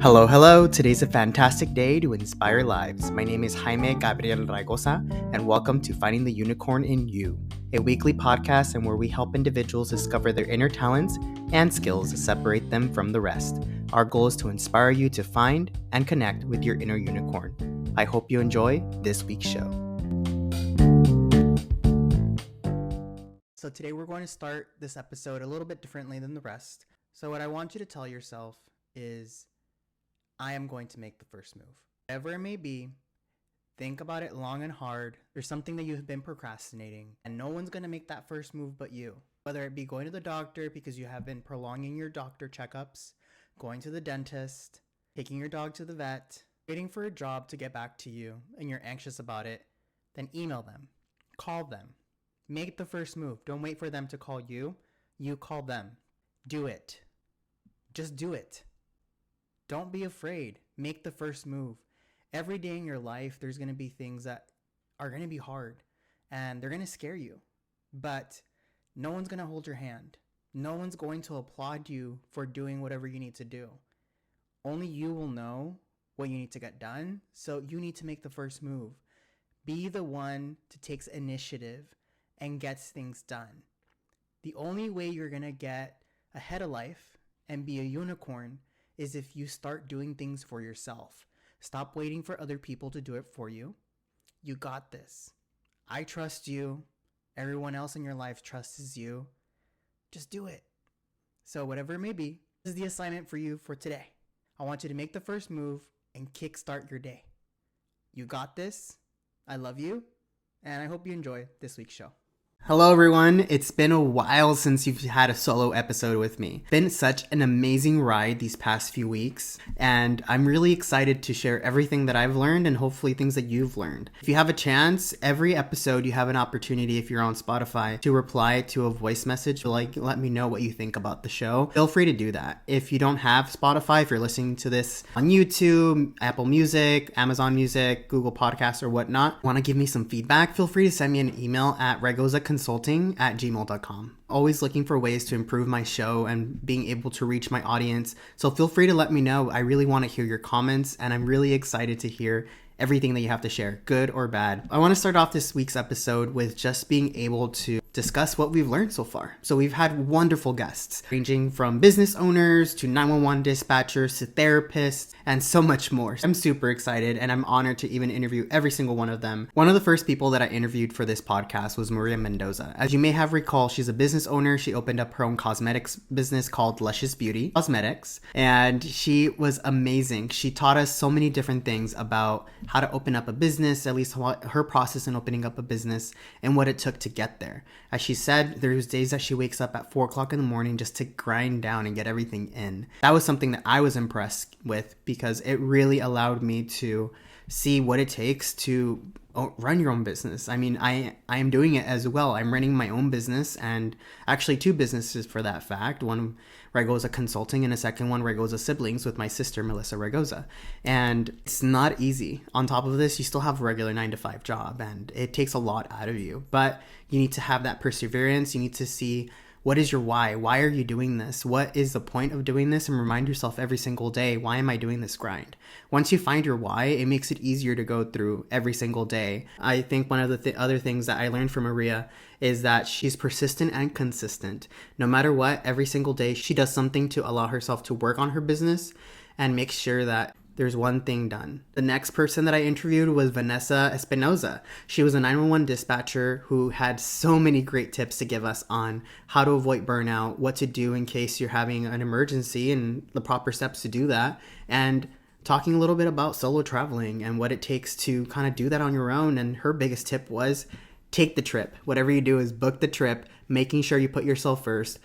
Hello, hello. Today's a fantastic day to inspire lives. My name is Jaime Gabriel Raigosa, and welcome to Finding the Unicorn in You, a weekly podcast and where we help individuals discover their inner talents and skills that separate them from the rest. Our goal is to inspire you to find and connect with your inner unicorn. I hope you enjoy this week's show. So today we're going to start this episode a little bit differently than the rest. So what I want you to tell yourself is, I am going to make the first move. Whatever it may be, think about it long and hard. There's something that you've been procrastinating, and no one's going to make that first move but you. Whether it be going to the doctor because you have been prolonging your doctor checkups, going to the dentist, taking your dog to the vet, waiting for a job to get back to you, and you're anxious about it, then email them, call them. Make the first move. Don't wait for them to call you. You call them. Do it. Just do it. Don't be afraid. Make the first move. Every day in your life, there's going to be things that are going to be hard and they're going to scare you. But no one's going to hold your hand. No one's going to applaud you for doing whatever you need to do. Only you will know what you need to get done. So you need to make the first move. Be the one to take initiative and gets things done. The only way you're going to get ahead of life and be a unicorn is if you start doing things for yourself. Stop waiting for other people to do it for you. You got this. I trust you. Everyone else in your life trusts you. Just do it. So whatever it may be, this is the assignment for you for today. I want you to make the first move and kickstart your day. You got this. I love you. And I hope you enjoy this week's show. Hello everyone, it's been a while since you've had a solo episode with me. It's been such an amazing ride these past few weeks, and I'm really excited to share everything that I've learned and hopefully things that you've learned. If you have a chance, every episode you have an opportunity, if you're on Spotify, to reply to a voice message, let me know what you think about the show. Feel free to do that. If you don't have Spotify, if you're listening to this on YouTube, Apple Music, Amazon Music, Google Podcasts, or whatnot, want to give me some feedback, feel free to send me an email at regozaconsulting@gmail.com. Always looking for ways to improve my show and being able to reach my audience. So feel free to let me know. I really want to hear your comments, and I'm really excited to hear everything that you have to share, good or bad. I want to start off this week's episode with just being able to discuss what we've learned so far. So we've had wonderful guests, ranging from business owners to 911 dispatchers to therapists and so much more. I'm super excited and I'm honored to even interview every single one of them. One of the first people that I interviewed for this podcast was Maria Mendoza. As you may have recalled, she's a business owner. She opened up her own cosmetics business called Luscious Beauty Cosmetics, and she was amazing. She taught us so many different things about how to open up a business, at least her process in opening up a business and what it took to get there. As she said, there's days that she wakes up at 4 o'clock in the morning just to grind down and get everything in. That was something that I was impressed with because it really allowed me to see what it takes to run your own business. I mean, I am doing it as well. I'm running my own business, and actually 2 businesses for that fact. One, Raigoza Consulting, and a second one, Raigoza Siblings, with my sister, Melissa Raigoza. And it's not easy. On top of this, you still have a regular 9-to-5 job, and it takes a lot out of you. But you need to have that perseverance. You need to see, what is your why? Why are you doing this? What is the point of doing this? And remind yourself every single day, why am I doing this grind? Once you find your why, it makes it easier to go through every single day. I think one of the other things that I learned from Maria is that she's persistent and consistent. No matter what, every single day she does something to allow herself to work on her business and make sure that there's one thing done. The next person that I interviewed was Vanessa Espinoza. She was a 911 dispatcher who had so many great tips to give us on how to avoid burnout, what to do in case you're having an emergency and the proper steps to do that, and talking a little bit about solo traveling and what it takes to kind of do that on your own. And her biggest tip was take the trip. Whatever you do is book the trip, making sure you put yourself first,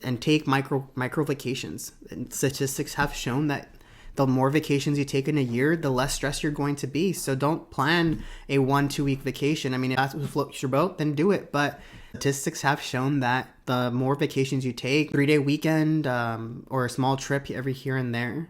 and take micro vacations. And statistics have shown that the more vacations you take in a year, the less stressed you're going to be. So don't plan a 1-2 week vacation. I mean, if that's what floats your boat, then do it. But statistics have shown that the more vacations you take, 3-day weekend or a small trip every here and there,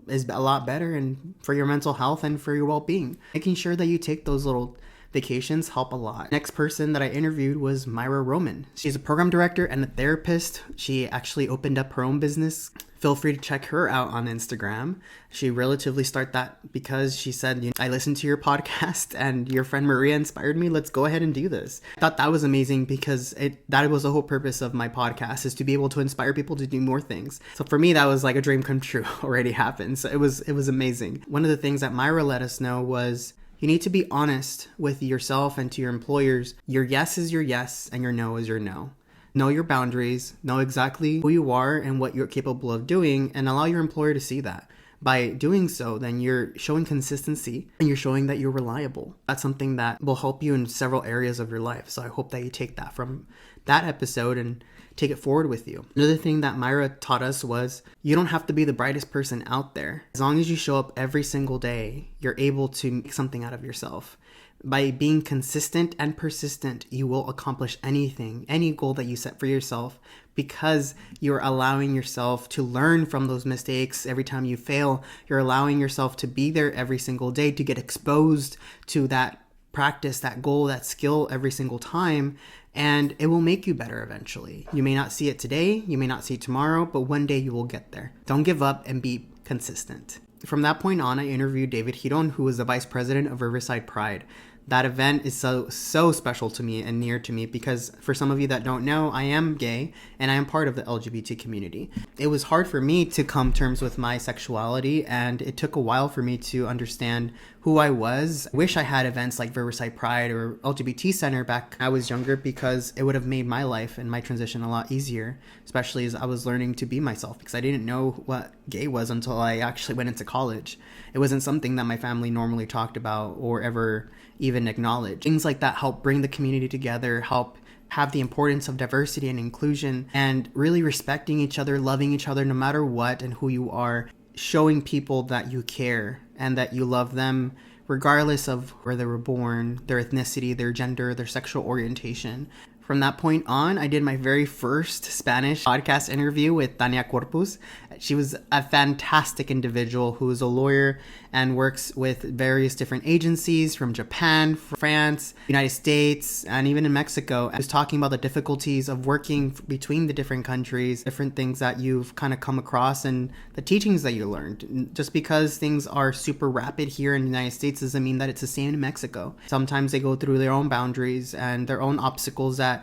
is a lot better and for your mental health and for your well-being. Making sure that you take those little vacations help a lot. Next person that I interviewed was Myra Roman. She's a program director and a therapist. She actually opened up her own business Feel free to check her out on Instagram. She relatively started that because she said, I listened to your podcast and your friend Maria inspired me. Let's go ahead and do this. I thought that was amazing because that was the whole purpose of my podcast, is to be able to inspire people to do more things. So for me, that was like a dream come true already happened. So it was amazing. One of the things that Myra let us know was you need to be honest with yourself and to your employers. Your yes is your yes and your no is your no. Know your boundaries, know exactly who you are and what you're capable of doing, and allow your employer to see that. By doing so, then you're showing consistency and you're showing that you're reliable. That's something that will help you in several areas of your life. So I hope that you take that from that episode and take it forward with you. Another thing that Myra taught us was you don't have to be the brightest person out there. As long as you show up every single day, you're able to make something out of yourself. By being consistent and persistent, you will accomplish anything, any goal that you set for yourself, because you're allowing yourself to learn from those mistakes every time you fail. You're allowing yourself to be there every single day, to get exposed to that practice, that goal, that skill every single time, and it will make you better eventually. You may not see it today, you may not see it tomorrow, but one day you will get there. Don't give up and be consistent. From that point on, I interviewed David Giron, who was the vice president of Riverside Pride. That event is so special to me and near to me because, for some of you that don't know, I am gay and I am part of the LGBT community. It was hard for me to come to terms with my sexuality, and it took a while for me to understand who I was. I wish I had events like Riverside Pride or LGBT Center back when I was younger, because it would have made my life and my transition a lot easier, especially as I was learning to be myself, because I didn't know what gay was until I actually went into college. It wasn't something that my family normally talked about or ever even acknowledged. Things like that help bring the community together, help have the importance of diversity and inclusion, and really respecting each other, loving each other no matter what and who you are, showing people that you care and that you love them regardless of where they were born, their ethnicity, their gender, their sexual orientation. From that point on, I did my very first Spanish podcast interview with Tania Corpus. She was a fantastic individual who is a lawyer and works with various different agencies from Japan, France, United States, and even in Mexico. I was talking about the difficulties of working between the different countries, different things that you've kind of come across, and the teachings that you learned. Just because things are super rapid here in the United States doesn't mean that it's the same in Mexico. Sometimes they go through their own boundaries and their own obstacles that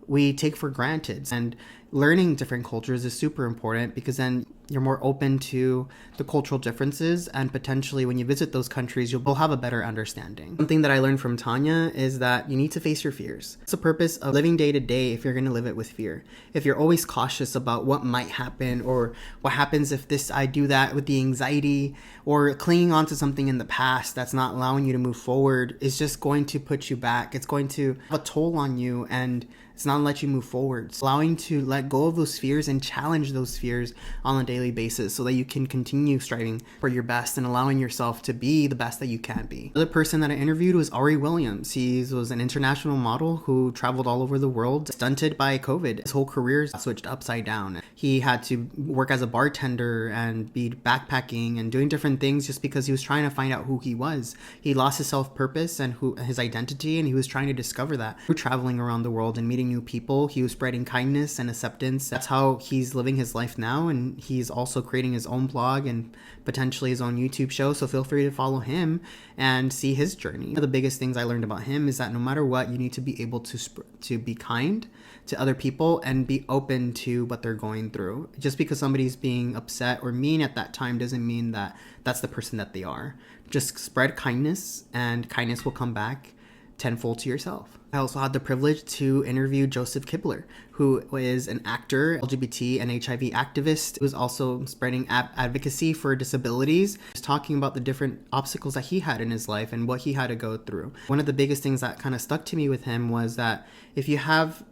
we take for granted, and learning different cultures is super important because then you're more open to the cultural differences, and potentially when you visit those countries, you'll have a better understanding. Something that I learned from Tanya is that you need to face your fears. It's the purpose of living day to day if you're going to live it with fear. If you're always cautious about what might happen or what happens if I do that, with the anxiety or clinging on to something in the past that's not allowing you to move forward, is just going to put you back. It's going to have a toll on you, and it's not let you move forward. So allowing to let go of those fears and challenge those fears on a daily basis so that you can continue striving for your best and allowing yourself to be the best that you can be. Another person that I interviewed was Ari Williams. He was an international model who traveled all over the world, stunted by COVID. His whole career switched upside down. He had to work as a bartender and be backpacking and doing different things just because he was trying to find out who he was. He lost his self-purpose and his identity, and he was trying to discover that through traveling around the world and meeting new people. He was spreading kindness and acceptance. That's how he's living his life now, and he's also creating his own blog and potentially his own YouTube show, so feel free to follow him and see his journey. One of the biggest things I learned about him is that no matter what, you need to be able to be kind to other people and be open to what they're going through. Just because somebody's being upset or mean at that time doesn't mean that that's the person that they are. Just spread kindness, and kindness will come back tenfold to yourself. I also had the privilege to interview Joseph Kibler, who is an actor, LGBT and HIV activist, who is also spreading advocacy for disabilities. He's talking about the different obstacles that he had in his life and what he had to go through. One of the biggest things that kind of stuck to me with him was that if you have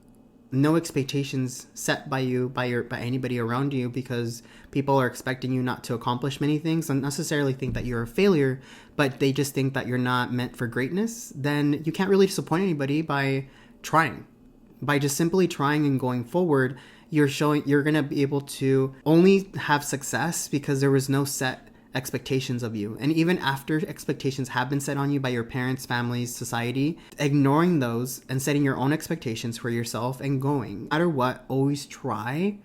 no expectations set by you, by anybody around you, because people are expecting you not to accomplish many things, don't necessarily think that you're a failure, but they just think that you're not meant for greatness, then you can't really disappoint anybody by trying. By just simply trying and going forward, you're going to be able to only have success because there was no set expectations of you. And even after expectations have been set on you by your parents, families, society, ignoring those and setting your own expectations for yourself and going. No matter what, always try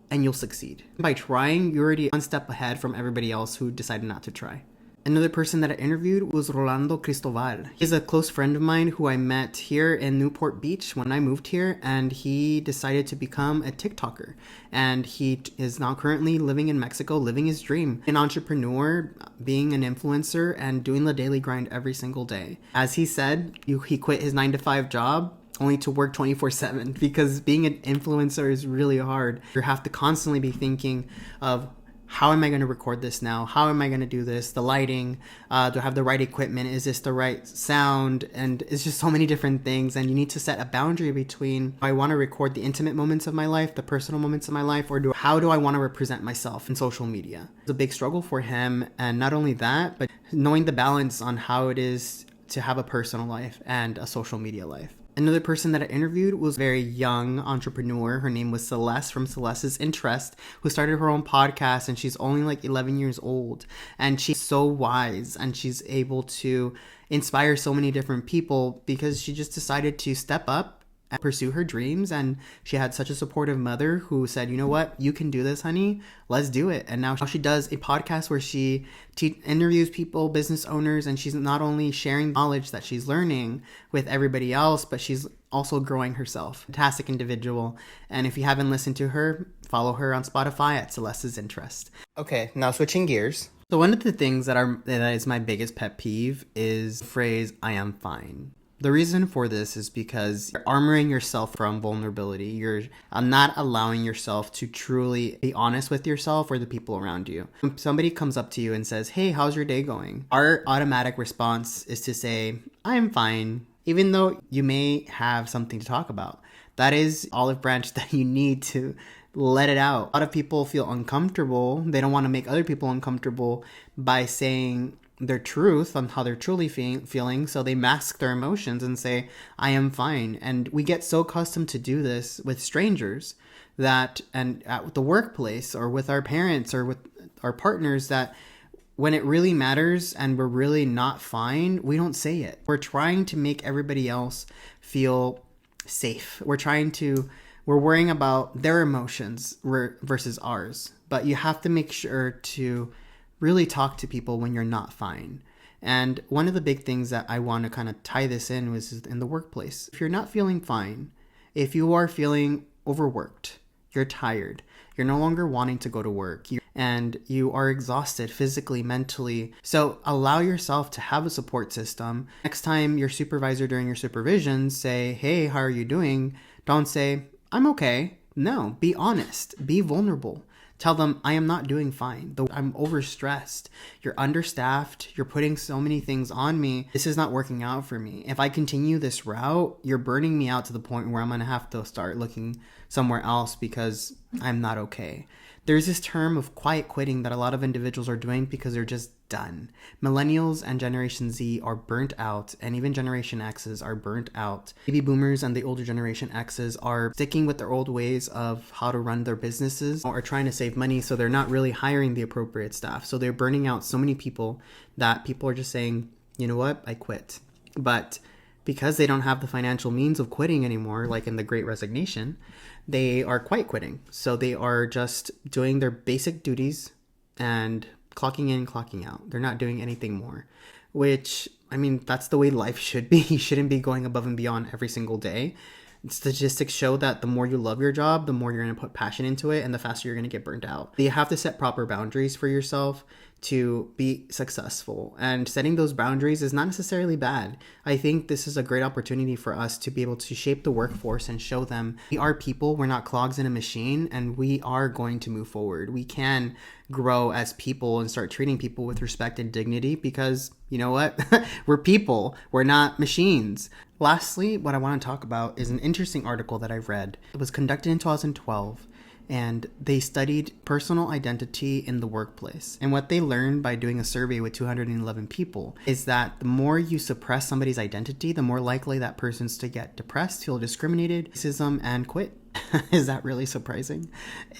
and you'll succeed. By trying, you're already one step ahead from everybody else who decided not to try. Another person that I interviewed was Rolando Cristobal. He's a close friend of mine who I met here in Newport Beach when I moved here, and he decided to become a TikToker. And he is now currently living in Mexico, living his dream. An entrepreneur, being an influencer, and doing the daily grind every single day. As he said, he quit his 9-to-5 job only to work 24/7, because being an influencer is really hard. You have to constantly be thinking of, how am I going to record this now? How am I going to do this? The lighting, do I have the right equipment? Is this the right sound? And it's just so many different things. And you need to set a boundary between, do I want to record the intimate moments of my life, the personal moments of my life, or how do I want to represent myself in social media? It's a big struggle for him. And not only that, but knowing the balance on how it is to have a personal life and a social media life. Another person that I interviewed was a very young entrepreneur. Her name was Celeste from Celeste's Interest, who started her own podcast, and she's only like 11 years old. And she's so wise, and she's able to inspire so many different people because she just decided to step up and pursue her dreams. And she had such a supportive mother who said, you know what, you can do this, honey, let's do it. And now she does a podcast where she interviews people, business owners, and she's not only sharing knowledge that she's learning with everybody else, but she's also growing herself. Fantastic individual. And if you haven't listened to her, follow her on Spotify at Celeste's Interest. Okay, now switching gears. So one of the things that is my biggest pet peeve is the phrase, I am fine. The reason for this is because you're armoring yourself from vulnerability. You're not allowing yourself to truly be honest with yourself or the people around you. When somebody comes up to you and says, hey, how's your day going? Our automatic response is to say, I am fine, even though you may have something to talk about. That is olive branch that you need to let it out. A lot of people feel uncomfortable. They don't want to make other people uncomfortable by saying their truth on how they're truly feeling, so they mask their emotions and say, I am fine. And we get so accustomed to do this with strangers that, and at the workplace or with our parents or with our partners, that when it really matters and we're really not fine, we don't say it. We're trying to make everybody else feel safe. We're worrying about their emotions versus ours. But you have to make sure to really talk to people when you're not fine. And one of the big things that I want to kind of tie this in was in the workplace. If you're not feeling fine, if you are feeling overworked, you're tired, you're no longer wanting to go to work, and you are exhausted physically, mentally. So allow yourself to have a support system. Next time your supervisor during your supervision say, hey, how are you doing? Don't say, I'm okay. No, be honest, be vulnerable. Tell them, I am not doing fine. I'm overstressed. You're understaffed. You're putting so many things on me. This is not working out for me. If I continue this route, you're burning me out to the point where I'm going to have to start looking somewhere else because I'm not okay. There's this term of quiet quitting that a lot of individuals are doing because they're just done. Millennials and Generation Z are burnt out, and even Generation X's are burnt out. Baby boomers and the older Generation X's are sticking with their old ways of how to run their businesses or trying to save money, so they're not really hiring the appropriate staff. So they're burning out so many people that people are just saying, you know what, I quit. But because they don't have the financial means of quitting anymore, like in the Great Resignation, they are quiet quitting. So they are just doing their basic duties and clocking in, clocking out. They're not doing anything more, which, I mean, that's the way life should be. You shouldn't be going above and beyond every single day. Statistics show that the more you love your job, the more you're going to put passion into it and the faster you're going to get burnt out. You have to set proper boundaries for yourself to be successful. And setting those boundaries is not necessarily bad. I think this is a great opportunity for us to be able to shape the workforce and show them we are people, we're not clogs in a machine, and we are going to move forward. We can grow as people and start treating people with respect and dignity because, you know what? We're people, we're not machines. Lastly, what I want to talk about is an interesting article that I've read. It was conducted in 2012. And they studied personal identity in the workplace. And what they learned by doing a survey with 211 people is that the more you suppress somebody's identity, the more likely that person's to get depressed, feel discriminated, racism, and quit. Is that really surprising?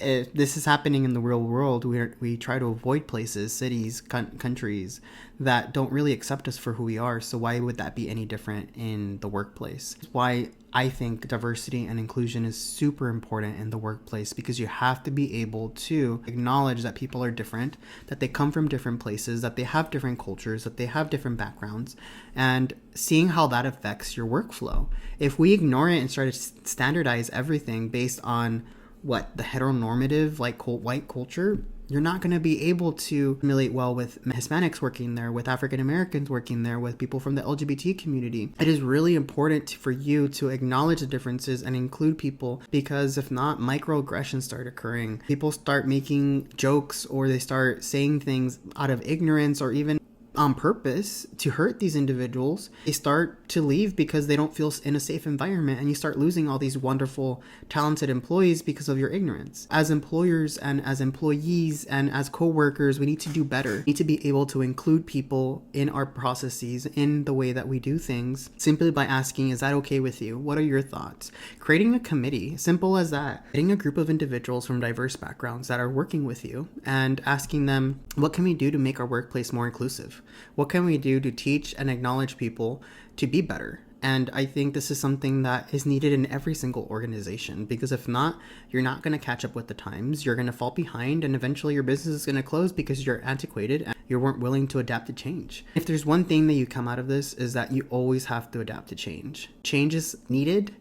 This is happening in the real world. We try to avoid places, cities, countries that don't really accept us for who we are. So why would that be any different in the workplace? It's why I think diversity and inclusion is super important in the workplace, because you have to be able to acknowledge that people are different, that they come from different places, that they have different cultures, that they have different backgrounds, and seeing how that affects your workflow. If we ignore it and start to standardize everything based on what the heteronormative like white culture, you're not going to be able to assimilate well with Hispanics working there, with African Americans working there, with people from the LGBT community. It is really important for you to acknowledge the differences and include people, because if not, microaggressions start occurring. People start making jokes, or they start saying things out of ignorance or even on purpose to hurt these individuals. They start to leave because they don't feel in a safe environment, and you start losing all these wonderful, talented employees because of your ignorance. As employers and as employees and as co-workers, we need to do better. We need to be able to include people in our processes, in the way that we do things, simply by asking, is that okay with you? What are your thoughts? Creating a committee, simple as that. Getting a group of individuals from diverse backgrounds that are working with you and asking them, what can we do to make our workplace more inclusive? What can we do to teach and acknowledge people to be better? And I think this is something that is needed in every single organization, because if not, you're not going to catch up with the times. You're going to fall behind, and eventually your business is going to close because you're antiquated and you weren't willing to adapt to change. If there's one thing that you come out of this, is that you always have to adapt to change. Change is needed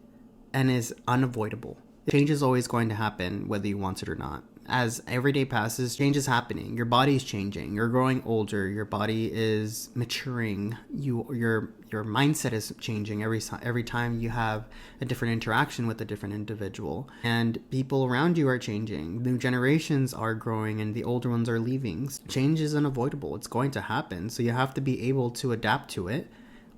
and is unavoidable. Change is always going to happen whether you want it or not. As every day passes, change is happening. Your body's changing. You're growing older. Your body is maturing. Your mindset is changing every time you have a different interaction with a different individual. And people around you are changing. New generations are growing and the older ones are leaving. Change is unavoidable. It's going to happen. So you have to be able to adapt to it,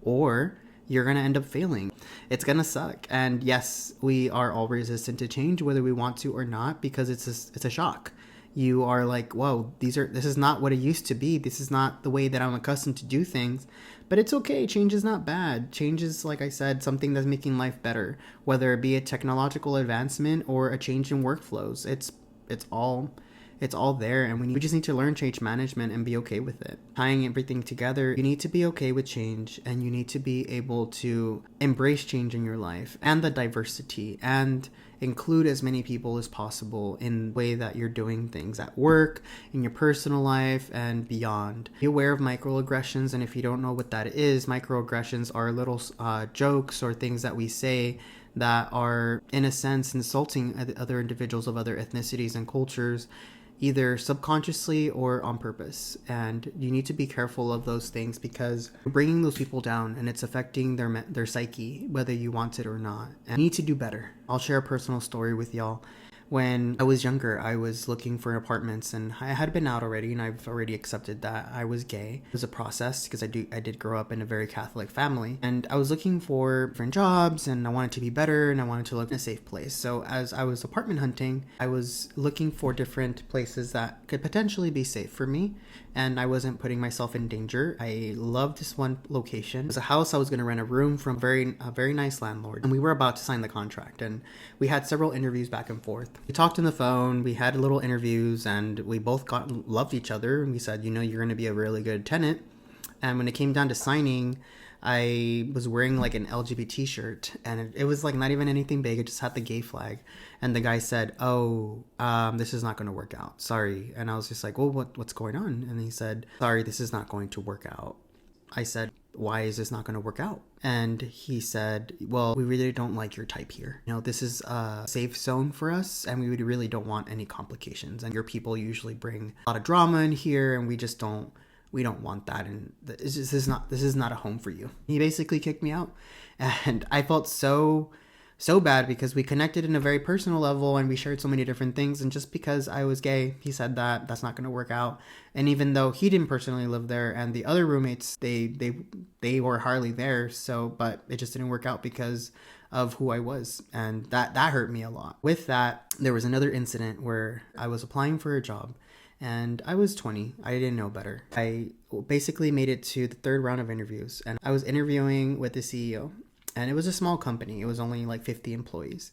or you're going to end up failing. It's going to suck. And yes, we are all resistant to change, whether we want to or not, because it's a shock. You are like, whoa, this is not what it used to be. This is not the way that I'm accustomed to do things. But it's okay. Change is not bad. Change is, like I said, something that's making life better, whether it be a technological advancement or a change in workflows. It's all there, and we just need to learn change management and be okay with it. Tying everything together, you need to be okay with change, and you need to be able to embrace change in your life and the diversity, and include as many people as possible in the way that you're doing things at work, in your personal life, and beyond. Be aware of microaggressions, and if you don't know what that is, microaggressions are little jokes or things that we say that are, in a sense, insulting other individuals of other ethnicities and cultures, either subconsciously or on purpose. And you need to be careful of those things, because you're bringing those people down and it's affecting their psyche, whether you want it or not. And you need to do better. I'll share a personal story with y'all. When I was younger, I was looking for apartments, and I had been out already, and I've already accepted that I was gay. It was a process, because I did grow up in a very Catholic family, and I was looking for different jobs, and I wanted to be better, and I wanted to live in a safe place. So as I was apartment hunting, I was looking for different places that could potentially be safe for me, and I wasn't putting myself in danger. I loved this one location. It was a house. I was going to rent a room from a very nice landlord, and we were about to sign the contract, and we had several interviews back and forth. We talked on the phone, we had little interviews, and we both loved each other, and we said, you're going to be a really good tenant. And when it came down to signing, I was wearing like an LGBT shirt, and it was like not even anything big. It just had the gay flag. And the guy said, this is not going to work out. Sorry. And I was just like, well, what's going on? And he said, sorry, this is not going to work out. I said, why is this not going to work out? And he said, well, we really don't like your type here. This is a safe zone for us, and we really don't want any complications. And your people usually bring a lot of drama in here, and we don't want that. And this is not a home for you. He basically kicked me out. And I felt so bad, because we connected in a very personal level and we shared so many different things. And just because I was gay, he said that's not going to work out. And even though he didn't personally live there, and the other roommates, they were hardly there. But it just didn't work out because of who I was. And that hurt me a lot. With that, there was another incident where I was applying for a job. And I was 20. I didn't know better. I basically made it to the third round of interviews, and I was interviewing with the CEO. And it was a small company. It was only like 50 employees.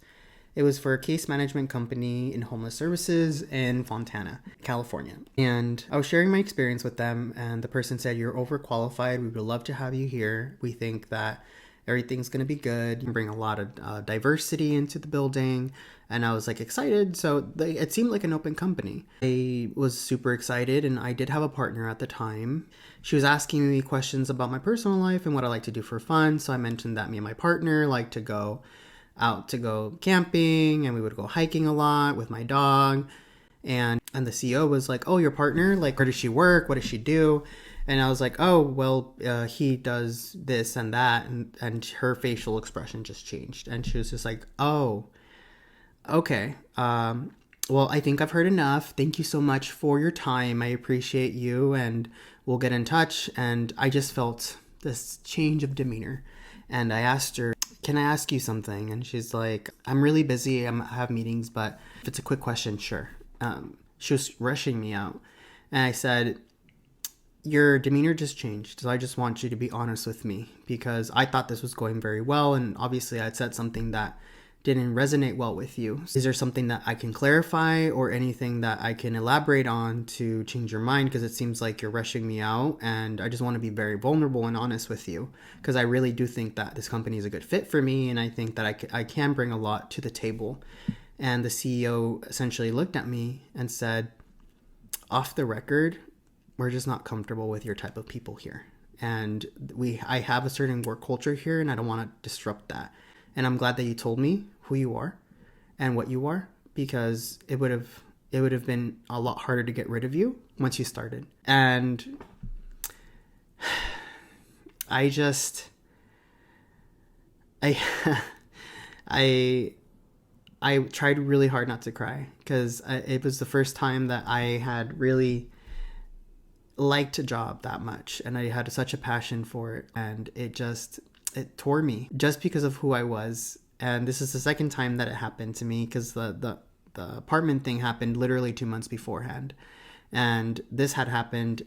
It was for a case management company in homeless services in Fontana, California. And I was sharing my experience with them, and the person said, "You're overqualified. We would love to have you here. We think that everything's going to be good. You bring a lot of diversity into the building." And I was like excited. So it seemed like an open company. I was super excited, and I did have a partner at the time. She was asking me questions about my personal life and what I like to do for fun. So I mentioned that me and my partner like to go out to go camping, and we would go hiking a lot with my dog. And the CEO was like, "Oh, your partner, like, where does she work? What does she do?" And I was like, "Oh, well, he does this and that." And her facial expression just changed. And she was just like, "Oh, okay. Well, I think I've heard enough. Thank you so much for your time. I appreciate you, and we'll get in touch." And I just felt this change of demeanor. And I asked her, "Can I ask you something?" And she's like, "I'm really busy. I have meetings, but if it's a quick question, sure." She was rushing me out. And I said, "Your demeanor just changed. So I just want you to be honest with me, because I thought this was going very well. And obviously I'd said something that didn't resonate well with you. Is there something that I can clarify or anything that I can elaborate on to change your mind? Because it seems like you're rushing me out, and I just want to be very vulnerable and honest with you, because I really do think that this company is a good fit for me, and I think that I can bring a lot to the table." And the CEO essentially looked at me and said, "Off the record, we're just not comfortable with your type of people here. And I have a certain work culture here, and I don't want to disrupt that. And I'm glad that you told me who you are and what you are, because it would have been a lot harder to get rid of you once you started." And I I tried really hard not to cry, because it was the first time that I had really liked a job that much, and I had such a passion for it, and it tore me just because of who I was. And this is the second time that it happened to me, because the apartment thing happened literally 2 months beforehand, and this had happened.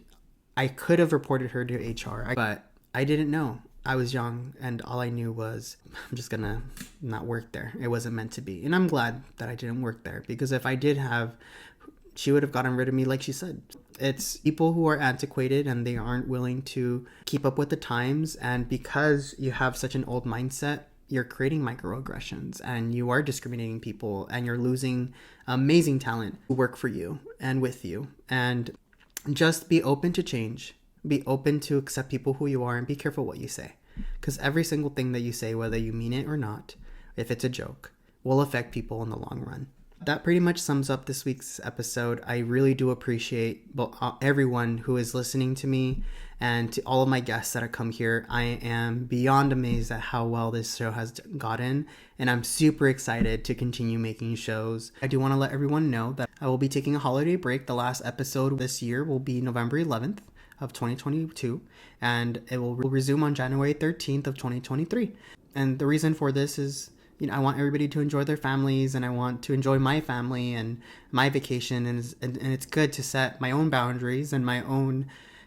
I could have reported her to HR, but I didn't know. I was young, and all I knew was, I'm just gonna not work there. It wasn't meant to be. And I'm glad that I didn't work there, because if I did have, she would have gotten rid of me, like she said. It's people who are antiquated, and they aren't willing to keep up with the times. And because you have such an old mindset, you're creating microaggressions, and you are discriminating people, and you're losing amazing talent who work for you and with you. And just be open to change. Be open to accept people who you are, and be careful what you say, because every single thing that you say, whether you mean it or not, if it's a joke, will affect people in the long run. That pretty much sums up this week's episode. I really do appreciate everyone who is listening to me, and to all of my guests that have come here. I am beyond amazed at how well this show has gotten, and I'm super excited to continue making shows. I do want to let everyone know that I will be taking a holiday break. The last episode this year will be November 11th of 2022, and it will resume on January 13th of 2023. And the reason for this is, I want everybody to enjoy their families, and I want to enjoy my family and my vacation, and it's good to set my own boundaries and my own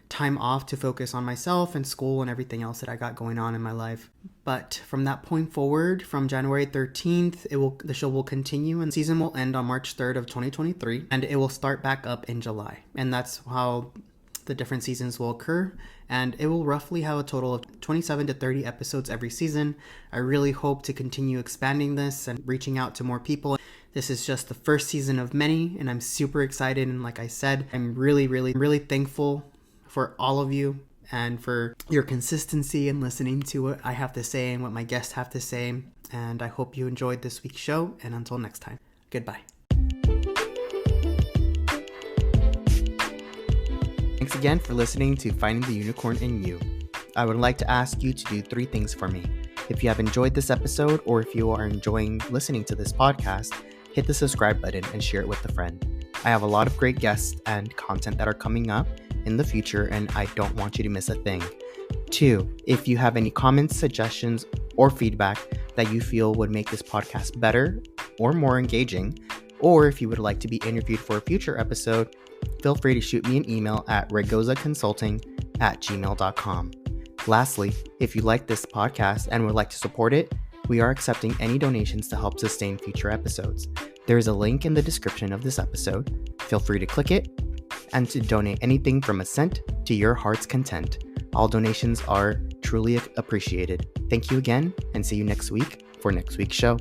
time off to focus on myself and school and everything else that I got going on in my life. But from that point forward, from January 13th, the show will continue, and season will end on March 3rd of 2023, and it will start back up in July. And that's how the different seasons will occur, and it will roughly have a total of 27 to 30 episodes every season. I really hope to continue expanding this and reaching out to more people. This is just the first season of many, and I'm super excited. And like I said, I'm really, really, really thankful for all of you and for your consistency in listening to what I have to say and what my guests have to say. And I hope you enjoyed this week's show, and until next time, goodbye. Thanks again for listening to Finding the Unicorn in You. I would like to ask you to do 3 things for me. If you have enjoyed this episode, or if you are enjoying listening to this podcast, hit the subscribe button and share it with a friend. I have a lot of great guests and content that are coming up in the future, and I don't want you to miss a thing. 2, if you have any comments, suggestions, or feedback that you feel would make this podcast better or more engaging, or if you would like to be interviewed for a future episode, feel free to shoot me an email at regozaconsulting@gmail.com. Lastly, if you like this podcast and would like to support it, We are accepting any donations to help sustain future episodes. There is a link in the description of this episode. Feel free to click it and to donate anything from a cent to your heart's content. All donations are truly appreciated. Thank you again, and see you next week for next week's show.